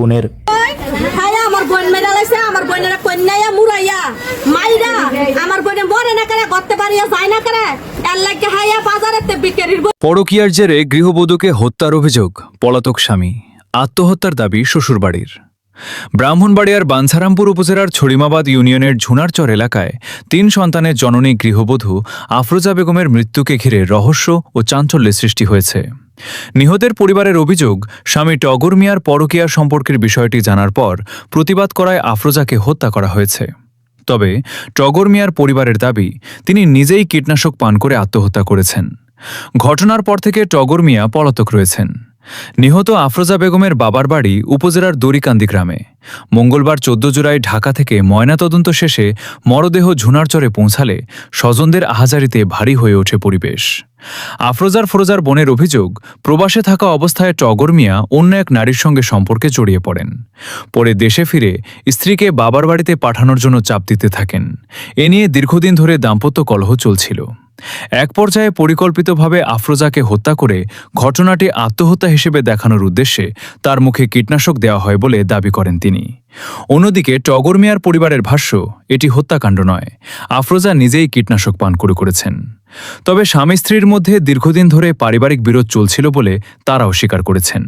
বোনের আমার বোন মেরা লাইছে, আমার বোনের কন্যাইয়া মুরাইয়া মাইরা আমার বোনে মরে না করে করতে পারিয়া যায় না করে এর লাগে হাইয়া বাজারেতে বিক্রির। পরকীয়ার জেরে গৃহবধূকে হত্যার অভিযোগ, পলাতক স্বামী, আত্মহত্যার দাবি শ্বশুরবাড়ির। ব্রাহ্মণবাড়িয়ার বাঞ্ছারামপুর উপজেলার ছড়িমাবাদ ইউনিয়নের ঝুনারচর এলাকায় ৩ সন্তানের জননী গৃহবধূ আফরোজা বেগমের মৃত্যুকে ঘিরে রহস্য ও চাঞ্চল্যের সৃষ্টি হয়েছে। নিহতের পরিবারের অভিযোগ, স্বামী টগর মিয়ার পরকীয়া সম্পর্কের বিষয়টি জানার পর প্রতিবাদ করায় আফরোজাকে হত্যা করা হয়েছে। তবে টগর মিয়ার পরিবারের দাবি, তিনি নিজেই কীটনাশক পান করে আত্মহত্যা করেছেন। ঘটনার পর থেকে টগর মিয়া পলাতক রয়েছেন। নিহত আফরোজা বেগমের বাবার বাড়ি উপজেলার দড়িকান্দি গ্রামে। মঙ্গলবার ১৪ জুলাই ঢাকা থেকে ময়নাতদন্ত শেষে মরদেহ ঝুনারচরে পৌঁছালে স্বজনদের আহাজারিতে ভারী হয়ে ওঠে পরিবেশ। ফরোজার বোনের অভিযোগ, প্রবাসে থাকা অবস্থায় টগর মিয়া অন্য এক নারীর সঙ্গে সম্পর্কে জড়িয়ে পড়েন। পরে দেশে ফিরে স্ত্রীকে বাবার বাড়িতে পাঠানোর জন্য চাপ দিতে থাকেন। এ নিয়ে দীর্ঘদিন ধরে দাম্পত্য কলহ চলছিল। এক পর্যায়ে পরিকল্পিতভাবে আফরোজাকে হত্যা করে ঘটনাটি আত্মহত্যা হিসেবে দেখানোর উদ্দেশ্যে তার মুখে কীটনাশক দেওয়া হয় বলে দাবি করেন তিনি। অন্যদিকে টগর মিয়ার পরিবারের ভাষ্য, এটি হত্যাকাণ্ড নয়, আফরোজা নিজেই কীটনাশক পান করেছেন। তবে স্বামী স্ত্রীর মধ্যে দীর্ঘদিন ধরে পারিবারিক বিরোধ চলছিল বলে তারাও স্বীকার করেছেন।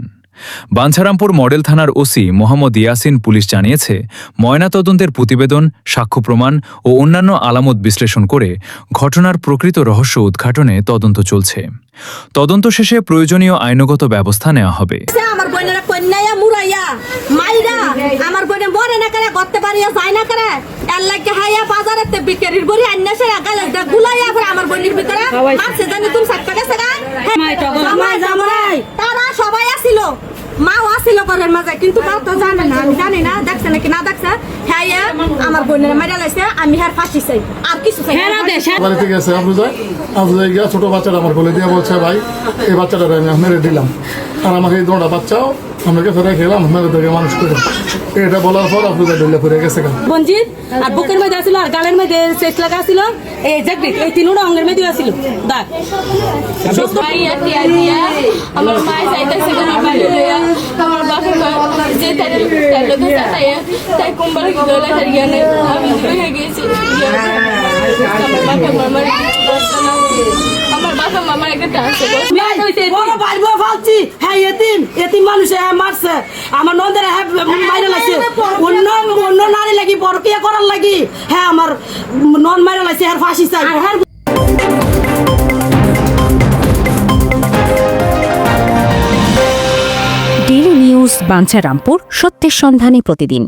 বাঞ্ছারামপুর মডেল থানার ওসি মোহাম্মদ ইয়াসিন পুলিশ জানিয়েছে, ময়নাতদন্তের প্রতিবেদন, সাক্ষ্য প্রমাণ ও অন্যান্য আলামত বিশ্লেষণ করে ঘটনার প্রকৃত রহস্য উদ্ঘাটনে তদন্ত চলছে। তদন্ত শেষে প্রয়োজনীয় আইনগত ব্যবস্থা নেওয়া হবে। আমার বোনের কন্যাইয়া মুরাইয়া মাইরা আমার বোনে মরে না করে করতে পারিয়া যায় না করে এর লাগে হাইয়া বাজারেতে বিক্রির বড়ি আন্নাসে গালে গুলাইয়া করে আমার বোনের ভিতরে মারছে। জানি তুমি সাক্কা গেছে গা তারা সবাই আসিল, মাও আসিল ঘরের মাঝে, কিন্তু তাও তো জানে না, আমি জানি না দেখছে নাকি না দেখছে। হ্যাঁ আমার বোনের মাইরা লাইছে, আমি হার ফাঁসি চাই, আর কিছু চাই না। বাড়িতে গেছে আফরোজা গিয়া ছোট বাচ্চাটা আমার বলে দিয়ে বলছে, ভাই এই বাচ্চাটা আমি মেরে দিলাম, আর আমাকে এই দোড়া বাচ্চাও আমাকে ফেরে খেলাম, মেরে থেকে মানুষ করে। এটা বলার পর আফরোজা ডলে ফিরে গেছে। বঞ্জিত আর বুকের মধ্যে আসিল, আর গালের মধ্যে শেষ লাগা আসিল, এই জাগরিত এই তিনটা অঙ্গের মধ্যে আসিল দাগ। আমার মা চাইতেছে আমার বাইরে লইয়া আমার বাপা যে তার লোকে তাই কুম্বার গলা হারিয়ে নেই, আমি হয়ে গেছি। আমার বাপা মামার একটা আছে বড় পারবো ফালছি। হ্যাঁ এতিম মানুষ মারছে, আমার নন্দের মাইরা লাগছে, অন্য নারী লাগি পরকিয়া করার লাগি। হ্যাঁ আমার নন মাইরা লাগছে, আর ফাঁসি চাই। ডেইলি নিউজ বাঞ্ছারামপুর, সত্যের সন্ধানে প্রতিদিন।